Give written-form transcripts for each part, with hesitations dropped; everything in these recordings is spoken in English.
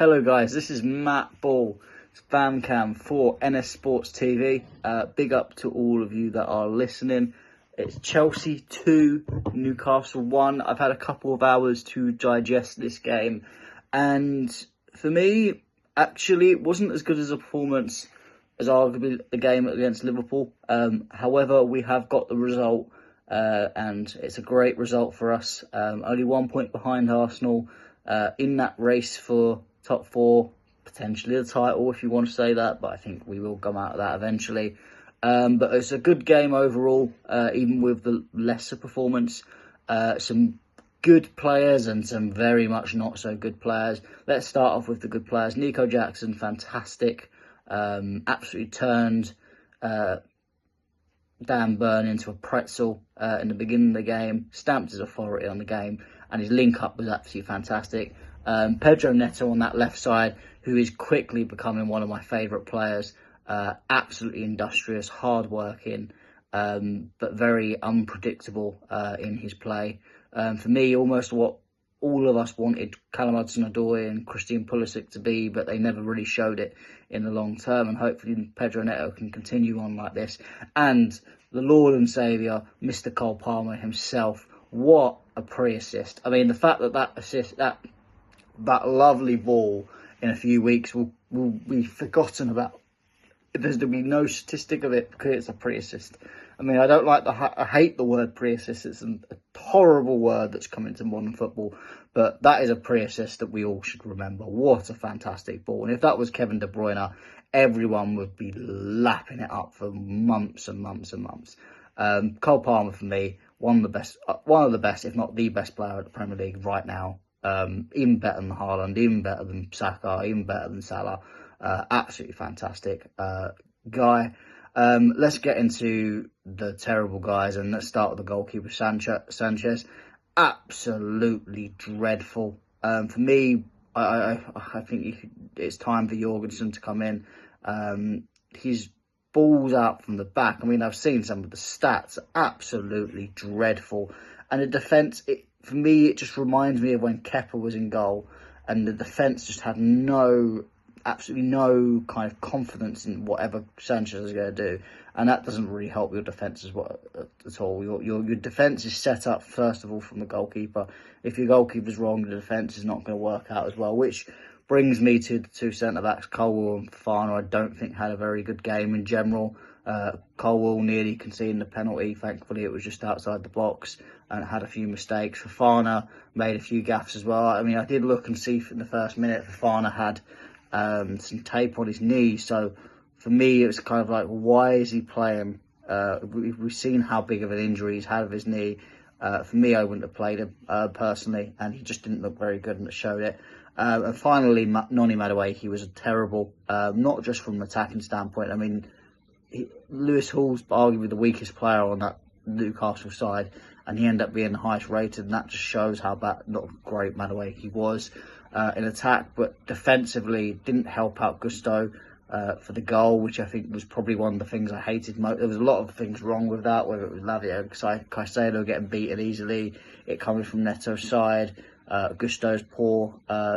Hello guys, this is Matt Ball, Spamcam for NS Sports TV. Big up to all of you that are listening. It's Chelsea 2, Newcastle 1. I've had a couple of hours to digest this game, and for me, actually, it wasn't as good as a performance as arguably the game against Liverpool. However, we have got the result, and it's a great result for us. Only 1 point behind Arsenal in that race for top four, potentially the title if you want to say that, but I think we will come out of that eventually. But it's a good game overall, even with the lesser performance. Some good players and some very much not so good players. Let's start off with the good players. Nico Jackson, fantastic. Absolutely turned Dan Burn into a pretzel in the beginning of the game, stamped his authority on the game, and his link-up was absolutely fantastic. Pedro Neto on that left side, who is quickly becoming one of my favourite players. Absolutely industrious, hard-working, but very unpredictable in his play. For me, almost what all of us wanted Callum Hudson-Odoi and Christian Pulisic to be, but they never really showed it in the long term. And hopefully Pedro Neto can continue on like this. And the Lord and Saviour, Mr. Cole Palmer himself, what a pre-assist. I mean, the fact that that lovely ball in a few weeks will be forgotten about. There's going to be no statistic of it because it's a pre-assist. I mean, I hate the word pre-assist. It's a horrible word that's come into modern football. But that is a pre-assist that we all should remember. What a fantastic ball. And if that was Kevin De Bruyne, everyone would be lapping it up for months and months and months. Cole Palmer, for me, one of the best, if not the best player at the Premier League right now. Even better than Haaland, even better than Saka, even better than Salah. Absolutely fantastic guy. Let's get into the terrible guys, and let's start with the goalkeeper, Sanchez. Absolutely dreadful. For me, I think it's time for Jorgensen to come in. His balls out from the back. I mean, I've seen some of the stats. Absolutely dreadful. And the defence, for me, it just reminds me of when Kepa was in goal, and the defence just had absolutely no kind of confidence in whatever Sanchez is going to do, and that doesn't really help your defence at all. Your defence is set up first of all from the goalkeeper. If your goalkeeper's wrong, the defence is not going to work out as well. Which brings me to the two centre backs, Colwill and Fofana. I don't think had a very good game in general. Colwill nearly conceding the penalty. Thankfully, it was just outside the box and had a few mistakes. Fofana made a few gaffes as well. I mean, I did look and see in the first minute Fofana had some tape on his knee. So for me, it was kind of like, why is he playing? We've seen how big of an injury he's had of his knee. For me, I wouldn't have played him personally, and he just didn't look very good, and it showed it. And finally, Noni Madueke was terrible, not just from an attacking standpoint. I mean, Lewis Hall's arguably the weakest player on that Newcastle side, and he ended up being the highest rated, and that just shows how not great Madueke was in attack. But defensively, didn't help out Gusto for the goal, which I think was probably one of the things I hated most. There was a lot of things wrong with that, whether it was Lavia Caicedo getting beaten easily, it coming from Neto's side, Gusto's poor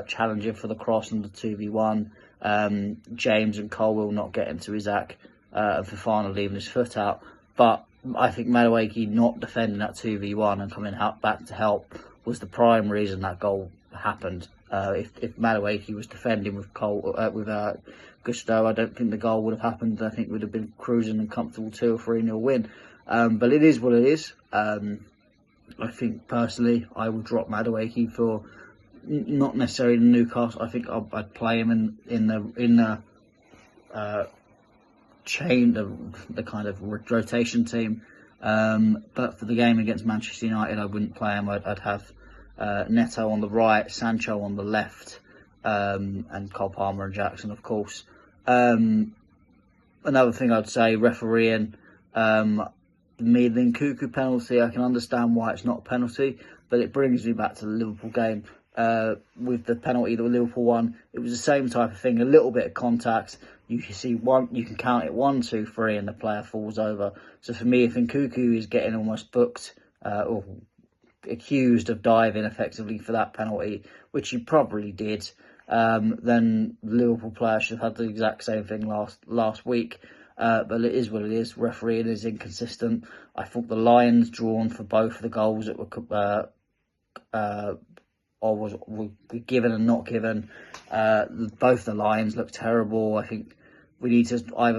challenging for the cross and the 2v1, James and Colwill not getting to Isaac, and Fofana leaving his foot out. But I think Madueke not defending that 2v1 and coming out back to help was the prime reason that goal happened. If Madueke was defending with Gusto, I don't think the goal would have happened. I think it would have been cruising and comfortable 2 or 3-0 win. But it is what it is. I think personally, I would drop Madueke for not necessarily the Newcastle. I think I'd play him in the chain, the kind of rotation team. But for the game against Manchester United, I wouldn't play him. I'd have Neto on the right, Sancho on the left, and Cole Palmer and Jackson, of course. Another thing I'd say, refereeing, the Cuckoo penalty, I can understand why it's not a penalty, but it brings me back to the Liverpool game. With the penalty that Liverpool won, it was the same type of thing, a little bit of contact. You can count it 1, 2, 3, and the player falls over. So for me, if Nkuku is getting almost booked or accused of diving effectively for that penalty, which he probably did, then the Liverpool players should have had the exact same thing last week. But it is what it is. Refereeing is inconsistent. I thought the lines drawn for both of the goals that were given and not given. Both the lines look terrible. I think we need to I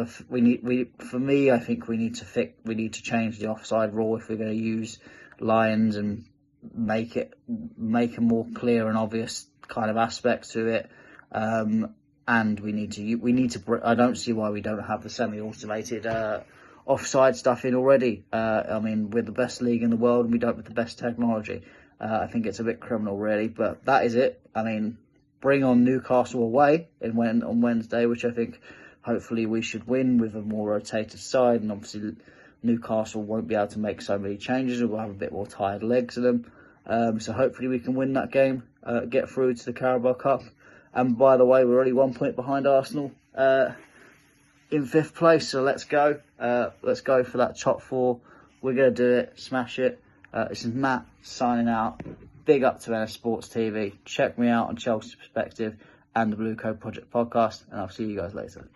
think we need to change the offside rule if we're going to use lines and make a more clear and obvious kind of aspect to it. And we need to. I don't see why we don't have the semi-automated offside stuff in already. I mean, we're the best league in the world and we don't have the best technology. I think it's a bit criminal, really. But that is it. I mean, bring on Newcastle away on Wednesday, which I think hopefully we should win with a more rotated side. And obviously Newcastle won't be able to make so many changes. We'll have a bit more tired legs in them. So hopefully we can win that game, get through to the Carabao Cup. And by the way, we're only 1 point behind Arsenal in 5th place. So let's go. Let's go for that top 4. We're going to do it. Smash it. This is Matt signing out. Big up to NS Sports TV. Check me out on Chelsea Perspective and the Blue Code Project podcast. And I'll see you guys later.